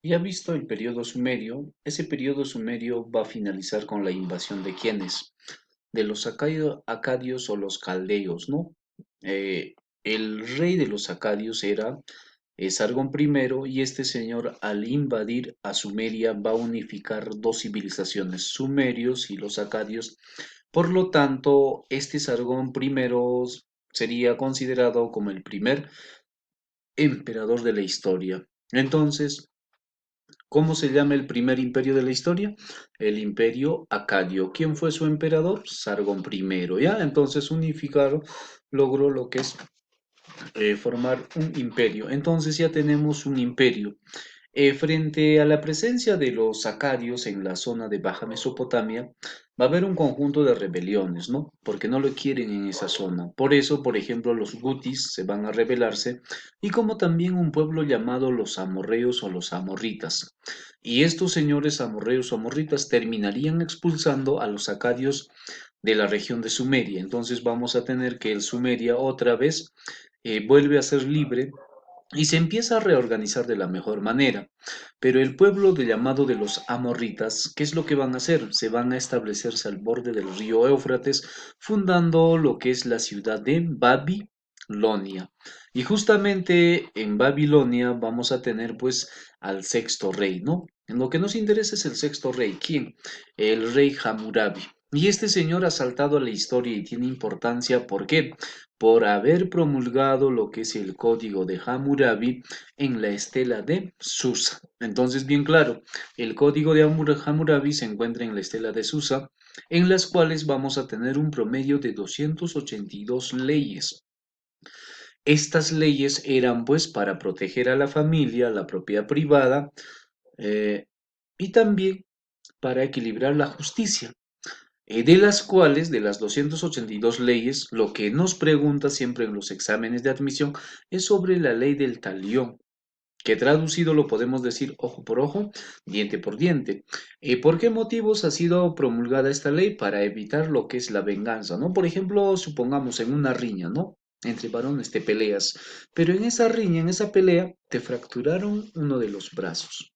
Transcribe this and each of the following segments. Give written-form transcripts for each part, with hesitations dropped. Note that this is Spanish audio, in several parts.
Ya visto el periodo sumerio, ese periodo sumerio va a finalizar con la invasión de quiénes, de los acadios o los caldeos, ¿no? El rey de los acadios era Sargón primero y este señor al invadir a Sumeria va a unificar dos civilizaciones, sumerios y los acadios. Por lo tanto, este Sargón primero sería considerado como el primer emperador de la historia. Entonces, ¿cómo se llama el primer imperio de la historia? El imperio acadio. ¿Quién fue su emperador? Sargón I, ¿ya? Entonces unificaron, logró lo que es formar un imperio. Entonces ya tenemos un imperio. Frente a la presencia de los acadios en la zona de Baja Mesopotamia, va a haber un conjunto de rebeliones, ¿no? Porque no lo quieren en esa zona. Por eso, por ejemplo, los gutis se van a rebelarse y como también un pueblo llamado los amorreos o los amorritas. Y estos señores amorreos o amorritas terminarían expulsando a los acadios de la región de Sumeria. Entonces vamos a tener que el Sumeria otra vez vuelve a ser libre y se empieza a reorganizar de la mejor manera. Pero el pueblo llamado de los amorritas, ¿qué es lo que van a hacer? Se van a establecerse al borde del río Éufrates, fundando lo que es la ciudad de Babilonia. Y justamente en Babilonia vamos a tener pues al sexto rey, ¿no? En lo que nos interesa es el sexto rey. ¿Quién? El rey Hammurabi. Y este señor ha saltado a la historia y tiene importancia, ¿por qué? Por haber promulgado lo que es el código de Hammurabi en la estela de Susa. Entonces, bien claro, el código de Hammurabi se encuentra en la estela de Susa, en las cuales vamos a tener un promedio de 282 leyes. Estas leyes eran pues para proteger a la familia, la propiedad privada eh, y también para equilibrar la justicia. De las cuales, de las 282 leyes, lo que nos pregunta siempre en los exámenes de admisión es sobre la ley del talión, que traducido lo podemos decir ojo por ojo, diente por diente. ¿Por qué motivos ha sido promulgada esta ley? Para evitar lo que es la venganza, ¿no? Por ejemplo, supongamos en una riña, ¿no? Entre varones te peleas, pero en esa riña, en esa pelea, te fracturaron uno de los brazos.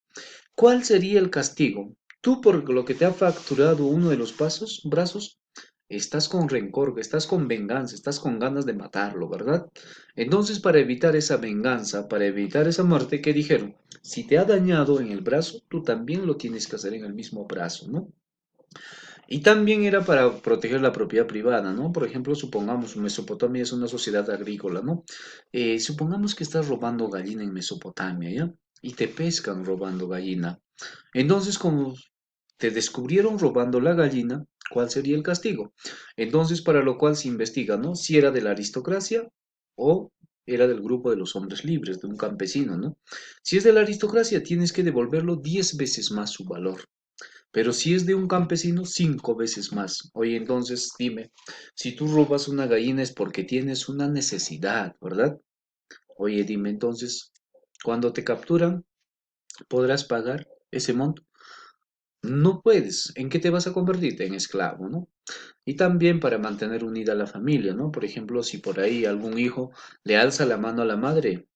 ¿Cuál sería el castigo? Tú por lo que te ha fracturado uno de los brazos, estás con rencor, estás con venganza, estás con ganas de matarlo, ¿verdad? Entonces, para evitar esa venganza, para evitar esa muerte, ¿qué dijeron? Si te ha dañado en el brazo, tú también lo tienes que hacer en el mismo brazo, ¿no? Y también era para proteger la propiedad privada, ¿no? Por ejemplo, supongamos, Mesopotamia es una sociedad agrícola, ¿no? Supongamos que estás robando gallina en Mesopotamia, ¿ya? Y te pescan robando gallina. Entonces, como te descubrieron robando la gallina, ¿cuál sería el castigo? Entonces, para lo cual se investiga, ¿no? Si era de la aristocracia o era del grupo de los hombres libres, de un campesino, ¿no? Si es de la aristocracia, tienes que devolverlo 10 veces más su valor. Pero si es de un campesino, 5 veces más. Oye, entonces dime, si tú robas una gallina es porque tienes una necesidad, ¿verdad? Oye, dime entonces, cuando te capturan, ¿podrás pagar ese monto? No puedes. ¿En qué te vas a convertirte? En esclavo, ¿no? Y también para mantener unida a la familia, ¿no? Por ejemplo, si por ahí algún hijo le alza la mano a la madre,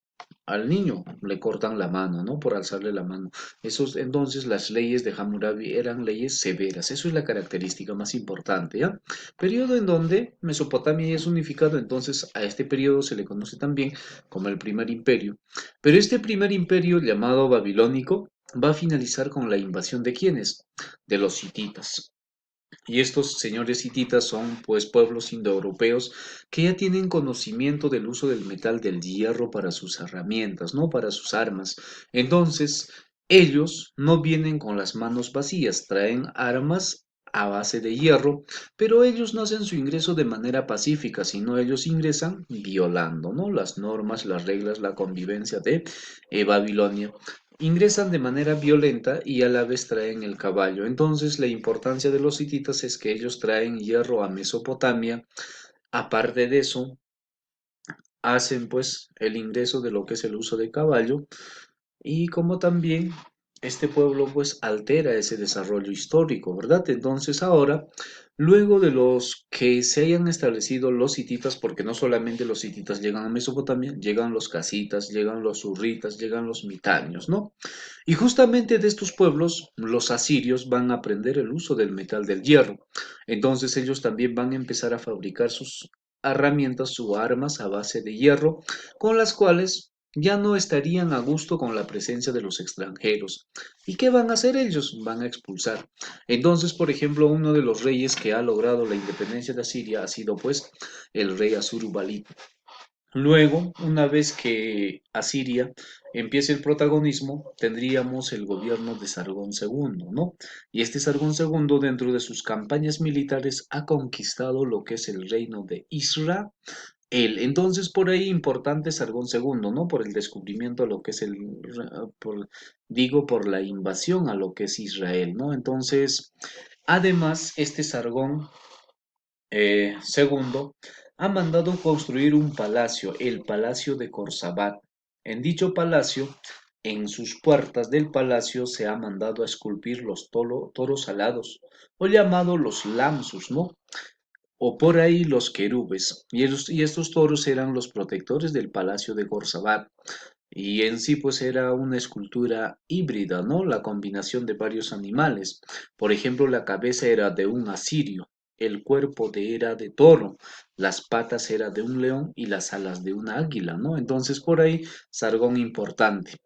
al niño le cortan la mano, ¿no? Por alzarle la mano. Entonces, las leyes de Hammurabi eran leyes severas. Eso es la característica más importante, ¿ya? Periodo en donde Mesopotamia es unificado, entonces a este periodo se le conoce también como el primer imperio. Pero este primer imperio, llamado babilónico, va a finalizar con la invasión de ¿quiénes? De los hititas. Y estos señores hititas son pues pueblos indoeuropeos que ya tienen conocimiento del uso del metal del hierro para sus herramientas, ¿no? Para sus armas. Entonces, ellos no vienen con las manos vacías, traen armas a base de hierro, pero ellos no hacen su ingreso de manera pacífica, sino ellos ingresan violando, ¿no? Las normas, las reglas, la convivencia de Babilonia. Ingresan de manera violenta y a la vez traen el caballo. Entonces, la importancia de los hititas es que ellos traen hierro a Mesopotamia. Aparte de eso, hacen pues el ingreso de lo que es el uso de caballo y como también este pueblo pues altera ese desarrollo histórico, ¿verdad? Entonces ahora, luego de los que se hayan establecido los hititas, porque no solamente los hititas llegan a Mesopotamia, llegan los casitas, llegan los hurritas, llegan los mitanios, ¿no? Y justamente de estos pueblos, los asirios van a aprender el uso del metal del hierro. Entonces ellos también van a empezar a fabricar sus herramientas, sus armas a base de hierro, con las cuales ya no estarían a gusto con la presencia de los extranjeros. ¿Y qué van a hacer ellos? Van a expulsar. Entonces, por ejemplo, uno de los reyes que ha logrado la independencia de Asiria ha sido pues el rey Asurbanipal. Luego, una vez que Asiria empiece el protagonismo, tendríamos el gobierno de Sargón II, ¿no? Y este Sargón II, dentro de sus campañas militares, ha conquistado lo que es el reino de Israel. Entonces, por ahí, importante Sargón II, ¿no? Por el descubrimiento a lo que es digo, por la invasión a lo que es Israel, ¿no? Entonces, además, este Sargón segundo, ha mandado construir un palacio, el Palacio de Corsabat. En dicho palacio, en sus puertas del palacio se ha mandado a esculpir los toros alados, o llamados los lamsus, ¿no? O por ahí los querubes. Y estos toros eran los protectores del Palacio de Corsabat. Y en sí pues era una escultura híbrida, ¿no? La combinación de varios animales. Por ejemplo, la cabeza era de un asirio, el cuerpo era de toro, las patas era de un león y las alas de una águila, ¿no? Entonces por ahí Sargón importante.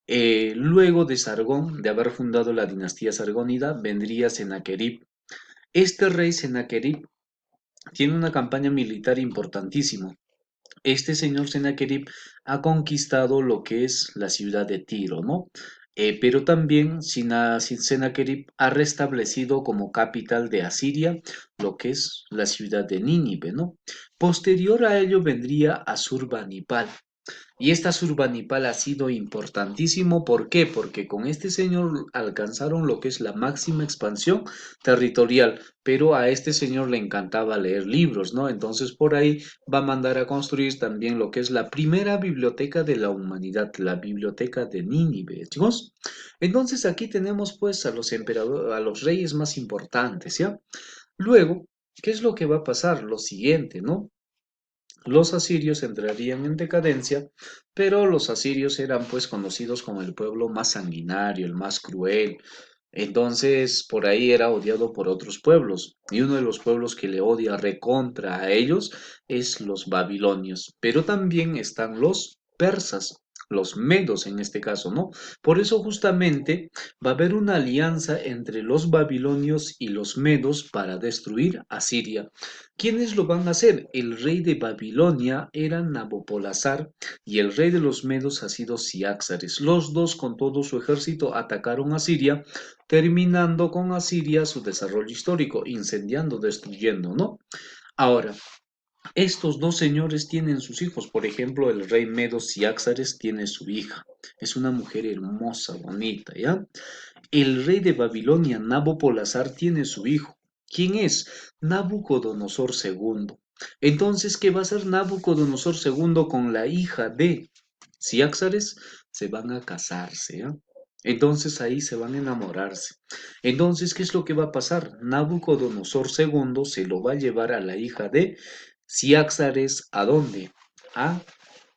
Luego de Sargón, de haber fundado la dinastía sargónida, vendría Sennacherib. Este rey Sennacherib tiene una campaña militar importantísima. Este señor Sennacherib ha conquistado lo que es la ciudad de Tiro, ¿no? Pero también Sennacherib ha restablecido como capital de Asiria lo que es la ciudad de Nínive, ¿no? Posterior a ello vendría Asurbanipal. Y esta Surbanipal ha sido importantísimo, ¿por qué? Porque con este señor alcanzaron lo que es la máxima expansión territorial, pero a este señor le encantaba leer libros, ¿no? Entonces por ahí va a mandar a construir también lo que es la primera biblioteca de la humanidad, la biblioteca de Nínive, chicos. Entonces aquí tenemos pues a los emperadores, a los reyes más importantes, ¿ya? Luego, ¿qué es lo que va a pasar? Lo siguiente, ¿no? Los asirios entrarían en decadencia, pero los asirios eran pues conocidos como el pueblo más sanguinario, el más cruel. Entonces, por ahí era odiado por otros pueblos. Y uno de los pueblos que le odia recontra a ellos es los babilonios. Pero también están los persas, los medos en este caso, ¿no? Por eso justamente va a haber una alianza entre los babilonios y los medos para destruir a Siria. ¿Quiénes lo van a hacer? El rey de Babilonia era Nabopolassar y el rey de los medos ha sido Ciáxares. Los dos con todo su ejército atacaron a Siria, terminando con Asiria su desarrollo histórico, incendiando, destruyendo, ¿no? Ahora, estos dos señores tienen sus hijos. Por ejemplo, el rey Medo Ciáxares tiene su hija. Es una mujer hermosa, bonita, ¿ya? El rey de Babilonia, Nabopolassar, tiene su hijo. ¿Quién es? Nabucodonosor segundo. Entonces, ¿qué va a hacer Nabucodonosor segundo con la hija de Ciáxares? Se van a casarse, ¿ya? Entonces ahí se van a enamorarse. Entonces, ¿qué es lo que va a pasar? Nabucodonosor segundo se lo va a llevar a la hija de Ciáxares, ¿a dónde? A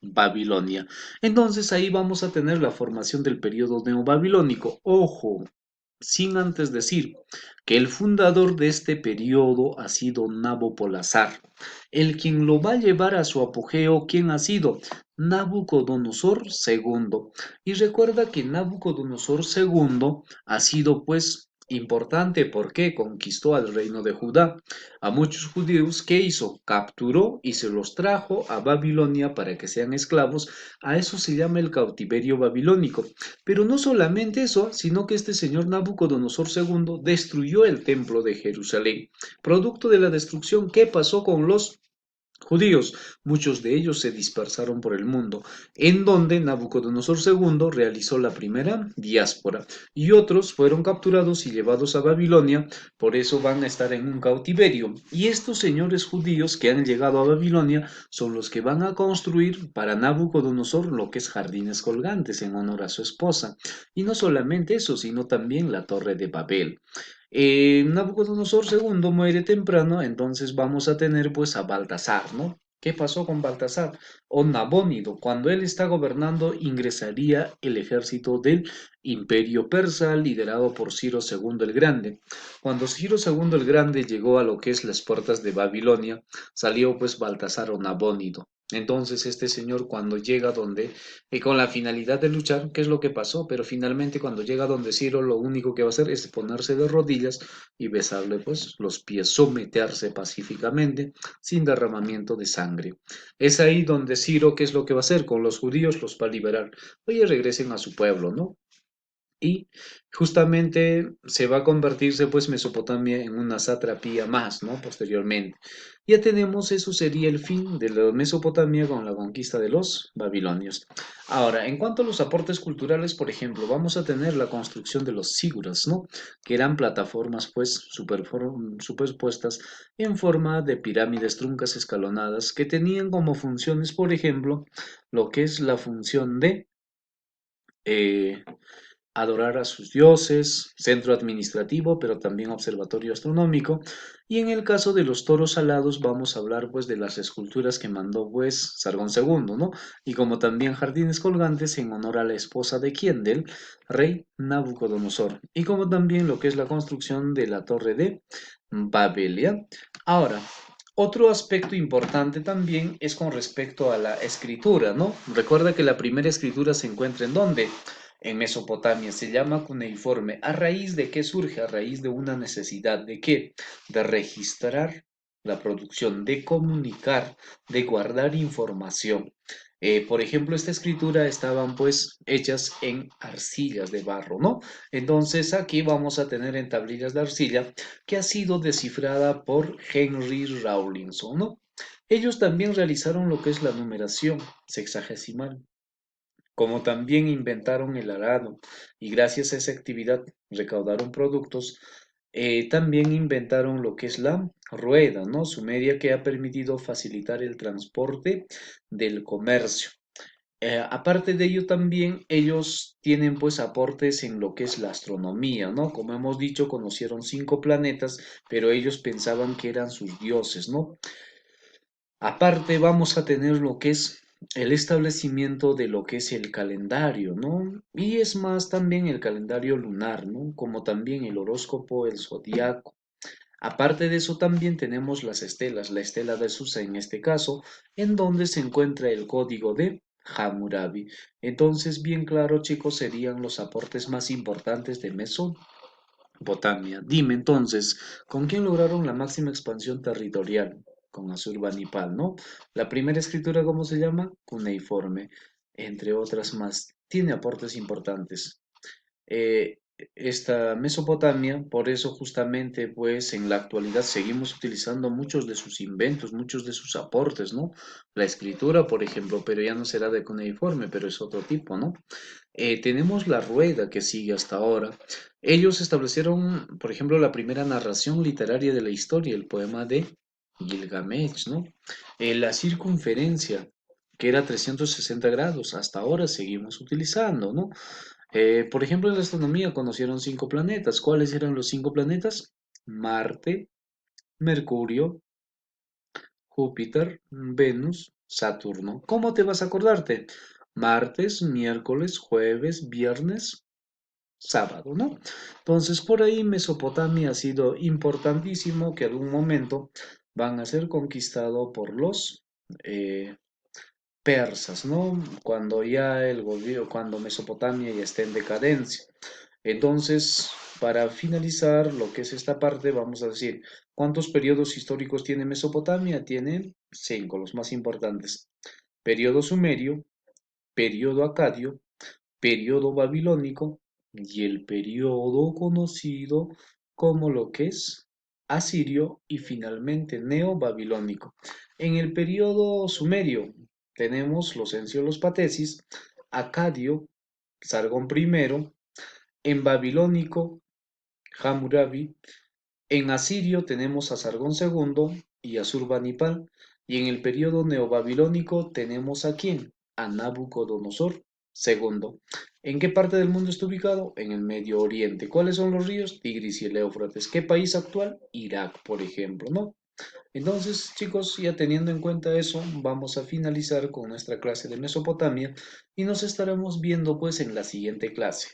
Babilonia. Entonces ahí vamos a tener la formación del periodo neobabilónico. Ojo, sin antes decir que el fundador de este periodo ha sido Nabopolassar. El quien lo va a llevar a su apogeo, ¿quién ha sido? Nabucodonosor segundo. Y recuerda que Nabucodonosor segundo ha sido pues importante porque conquistó al reino de Judá. A muchos judíos, ¿qué hizo? Capturó y se los trajo a Babilonia para que sean esclavos. A eso se llama el cautiverio babilónico. Pero no solamente eso, sino que este señor Nabucodonosor II destruyó el templo de Jerusalén. Producto de la destrucción, ¿qué pasó con los judíos. Muchos de ellos se dispersaron por el mundo, en donde Nabucodonosor II realizó la primera diáspora y otros fueron capturados y llevados a Babilonia, por eso van a estar en un cautiverio. Y estos señores judíos que han llegado a Babilonia son los que van a construir para Nabucodonosor lo que es jardines colgantes en honor a su esposa. Y no solamente eso, sino también la Torre de Babel. Nabucodonosor II muere temprano, entonces vamos a tener pues a Baltasar, ¿no? ¿Qué pasó con Baltasar? O Nabónido, cuando él está gobernando, ingresaría el ejército del Imperio Persa, liderado por Ciro II el Grande. Cuando Ciro II el Grande llegó a lo que es las puertas de Babilonia, salió pues Baltasar o Nabónido. Entonces este señor cuando llega donde, con la finalidad de luchar, ¿qué es lo que pasó? Pero finalmente cuando llega donde Ciro, lo único que va a hacer es ponerse de rodillas y besarle pues los pies, someterse pacíficamente, sin derramamiento de sangre. Es ahí donde Ciro, ¿qué es lo que va a hacer? Con los judíos los va a liberar. Oye, regresen a su pueblo, ¿no? Y justamente se va a convertirse pues Mesopotamia en una satrapía más, ¿no? Posteriormente. Ya tenemos, eso sería el fin de la Mesopotamia con la conquista de los babilonios. Ahora, en cuanto a los aportes culturales, por ejemplo, vamos a tener la construcción de los siguras, ¿no? Que eran plataformas pues superpuestas en forma de pirámides truncas escalonadas que tenían como funciones, por ejemplo, lo que es la función de eh, adorar a sus dioses, centro administrativo, pero también observatorio astronómico. Y en el caso de los toros alados vamos a hablar pues de las esculturas que mandó pues Sargón II, ¿no? Y como también jardines colgantes en honor a la esposa de quien, del rey Nabucodonosor. Y como también lo que es la construcción de la torre de Babelia. Ahora, otro aspecto importante también es con respecto a la escritura, ¿no? Recuerda que la primera escritura se encuentra en ¿dónde? En Mesopotamia. Se llama cuneiforme. ¿A raíz de qué surge? A raíz de una necesidad de qué? De registrar la producción, de comunicar, de guardar información. Por ejemplo, esta escritura estaban pues hechas en arcillas de barro, ¿no? Entonces aquí vamos a tener en tablillas de arcilla que ha sido descifrada por Henry Rawlinson, ¿no? Ellos también realizaron lo que es la numeración sexagesimal, como también inventaron el arado y gracias a esa actividad recaudaron productos, también inventaron lo que es la rueda, ¿no? Sumeria, que ha permitido facilitar el transporte del comercio. Aparte de ello, también ellos tienen pues aportes en lo que es la astronomía, ¿no? Como hemos dicho, conocieron 5 planetas, pero ellos pensaban que eran sus dioses, ¿no? Aparte vamos a tener lo que es el establecimiento de lo que es el calendario, ¿no? Y es más también el calendario lunar, ¿no? Como también el horóscopo, el zodiaco. Aparte de eso también tenemos las estelas, la estela de Susa en este caso, en donde se encuentra el código de Hammurabi. Entonces, bien claro, chicos, serían los aportes más importantes de Mesopotamia. Dime entonces, ¿con quién lograron la máxima expansión territorial? Con Asurbanipal, ¿no? La primera escritura, ¿cómo se llama? Cuneiforme, entre otras más. Tiene aportes importantes. eh, Esta Mesopotamia, por eso justamente pues en la actualidad seguimos utilizando muchos de sus inventos, muchos de sus aportes, ¿no? La escritura, por ejemplo, pero ya no será de cuneiforme, pero es otro tipo, ¿no? Tenemos la rueda que sigue hasta ahora. Ellos establecieron, por ejemplo, la primera narración literaria de la historia, el poema de Gilgamesh, ¿no? La circunferencia, que era 360 grados, hasta ahora seguimos utilizando, ¿no? Por ejemplo, en la astronomía conocieron 5 planetas. ¿Cuáles eran los 5 planetas? Marte, Mercurio, Júpiter, Venus, Saturno. ¿Cómo te vas a acordarte? Martes, miércoles, jueves, viernes, sábado, ¿no? Entonces, por ahí Mesopotamia ha sido importantísimo que algún momento van a ser conquistado por los eh, persas, ¿no? Cuando ya el gobierno, cuando Mesopotamia ya esté en decadencia. Entonces, para finalizar lo que es esta parte, vamos a decir, ¿cuántos periodos históricos tiene Mesopotamia? Tiene 5, los más importantes. Periodo sumerio, periodo acadio, periodo babilónico y el periodo conocido como lo que es asirio y finalmente neobabilónico. En el periodo sumerio tenemos los enciolos patesis, acadio, Sargón I, en babilónico, Hammurabi, en asirio tenemos a Sargón II y Asurbanipal, y en el periodo neobabilónico tenemos ¿a quién? A Nabucodonosor II. ¿En qué parte del mundo está ubicado? En el Medio Oriente. ¿Cuáles son los ríos? Tigris y el Éufrates. ¿Qué país actual? Irak, por ejemplo, ¿no? Entonces, chicos, ya teniendo en cuenta eso, vamos a finalizar con nuestra clase de Mesopotamia y nos estaremos viendo pues en la siguiente clase.